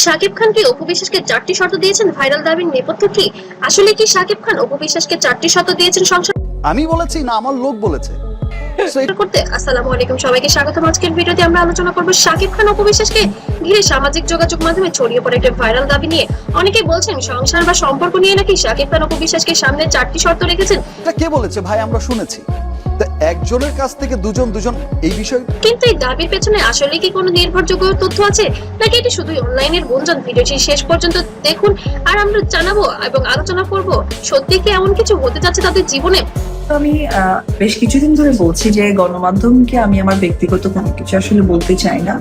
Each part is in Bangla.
শাকিব খান কি অপু বিশ্বাসকে 4টি শর্ত দিয়েছেন? ভাইরাল দাবির নেপথ্য কি? আসলে কি শাকিব খান অপু বিশ্বাসকে 4টি শর্ত দিয়েছেন সংসার আমি বলেছি না আমার লোক বলেছে? করতে? আসসালামু আলাইকুম, সবাইকে স্বাগতম। আজকের ভিডিওতে আমরা আলোচনা করব শাকিব খান অপু বিশ্বাসকে ঘিরে সামাজিক যোগাযোগ মাধ্যমে ছড়িয়ে পড়ে একটা ভাইরাল দাবি নিয়ে। অনেকেই বলছেন সংসার বা সম্পর্ক নিয়ে নাকি শাকিব খান অপু বিশ্বাসকে সামনে 4টি শর্ত রেখেছেন। এটা কে বলেছে ভাই? আমরা শুনেছি তা একজনের কাছ থেকে দুজন এই বিষয়। কিন্তু এই দাবির পেছনে আসলে কি কোনো নির্ভরযোগ্য তথ্য আছে, নাকি এটি শুধুই অনলাইনের গুঞ্জন? ভিডিওটি শেষ পর্যন্ত দেখুন আর আমরা জানাবো এবং আলোচনা করব সত্যি কি এমন কিছু হতে যাচ্ছে তাদের জীবনে। আমি বেশ কিছুদিন ধরে বলছি যে গণমাধ্যমকে আমি আমার ব্যক্তিগত কোনো কিছু আসলে বলতে চাই না।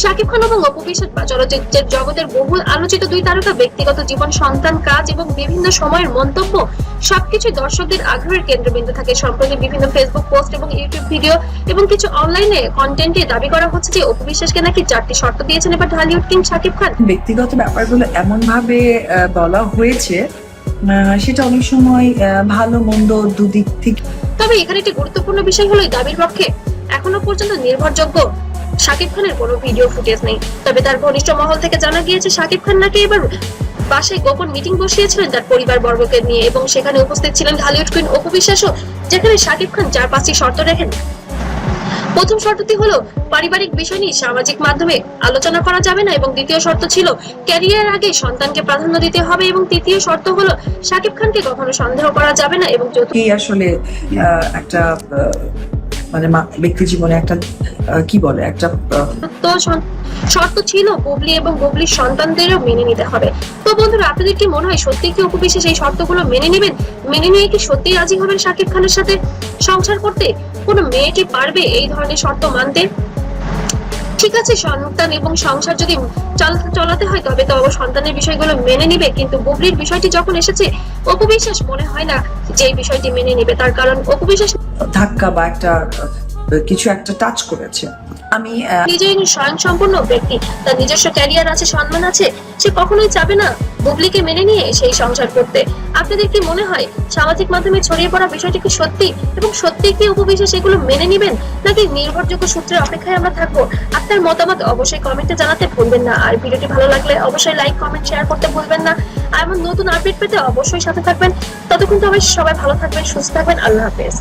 শাকিব খান এবং অপু বিশ্বাস বা চলচ্চিত্রের জগতের বহুল আলোচিত দুই তারকা ব্যক্তিগত জীবন, সন্তান, কাজ এবং বিভিন্ন সময়ের মন্তব্য সবকিছু দর্শকদের আগ্রহের কেন্দ্রবিন্দু থাকে। সম্প্রতি বিভিন্ন ফেসবুক পোস্ট এবং ইউটিউব ভিডিও এবং কিছু অনলাইনে কন্টেন্টে দাবি করা হচ্ছে যে অপু বিশ্বাসকে নাকি 4টি শর্ত দিয়েছেন এবার ঢালিউড কিং শাকিব খান। ব্যক্তিগত ব্যাপারগুলো এমন ভাবে বলা হয়েছে সেটা অনেক সময় ভালো মন্দ দুদিক থেকে। তবে এখানে একটি গুরুত্বপূর্ণ বিষয় হলো এই দাবির পক্ষে এখনো পর্যন্ত নির্ভরযোগ্য শাকিব খানের কোনো ভিডিও ফুটেজ নেই। তবে তার ঘনিষ্ঠ মহল থেকে জানা গিয়েছে শাকিব খান নাকি এবার বাসায় গোপন মিটিং বসিয়েছিলেন তার পরিবার বর্গকে নিয়ে এবং সেখানে উপস্থিত ছিলেন ঢালিউড কুইন অপু বিশ্বাসও, যেখানে শাকিব খান 4-5টি শর্ত রাখেন। প্রথম শর্তটি হলো পারিবারিক বিষয় নিয়ে সামাজিক মাধ্যমে আলোচনা করা যাবে না এবং দ্বিতীয় শর্ত ছিল ক্যারিয়ার আগে সন্তানকে প্রাধান্য দিতে হবে এবং তৃতীয় শর্ত হলো শাকিব খানকে কখনো সন্দেহ করা যাবে না এবং কি আসলে একটা মানে ব্যক্তি জীবনে একটা কি বলে একটা শর্ত ছিল বুবলি এবং বুবলির সন্তানদেরও মেনে নিতে হবে। তো বন্ধুরা, আপনাদের কি মনে হয় সত্যি কি অপু বিশ্বাস এই শর্তগুলো মেনে নেবেন? মেনে নিয়ে কি সত্যি রাজি হবেন শাকিব খানের সাথে সংসার করতে? কোনো মেয়ে কি পারবে এই ধরনের শর্ত মানতে? ঠিক আছে, সন্তান এবং সংসার যদি চালাতে হয় তবে তো সন্তানের বিষয়গুলো মেনে নিবে, কিন্তু বুবলির বিষয়টি যখন এসেছে অপু বিশ্বাস মনে হয় না যে এই বিষয়টি মেনে নিবে। তার কারণ অপু বিশ্বাস ধাক্কা বা একটা কিছু একটা টাচ করেছে। আমি নিজেই স্বয়ংসম্পূর্ণ ব্যক্তি, তার নিজস্ব ক্যারিয়ার আছে, সম্মান আছে, সে কখনোই চাবে না বুবলিকে মেনে নিয়ে সেই সংসার করতে। আপনাদের কি মনে হয় সামাজিক মাধ্যমে ছড়িয়ে পড়া বিষয়টি কি সত্যি, এবং সত্যি কি অপু বিশ্বাস এগুলো মেনে নেবেন, নাকি নির্ভরযোগ্য সূত্রের অপেক্ষায় আমরা থাকবো? আপনার মতামত অবশ্যই কমেন্টে জানাতে ভুলবেন না। আর ভিডিওটি ভালো লাগলে অবশ্যই লাইক, কমেন্ট, শেয়ার করতে ভুলবেন না। আর এমন নতুন আপডেট পেতে অবশ্যই সাথে থাকবেন। ততক্ষণ তো সবাই ভালো থাকবেন, সুস্থ থাকবেন। আল্লাহ হাফেজ।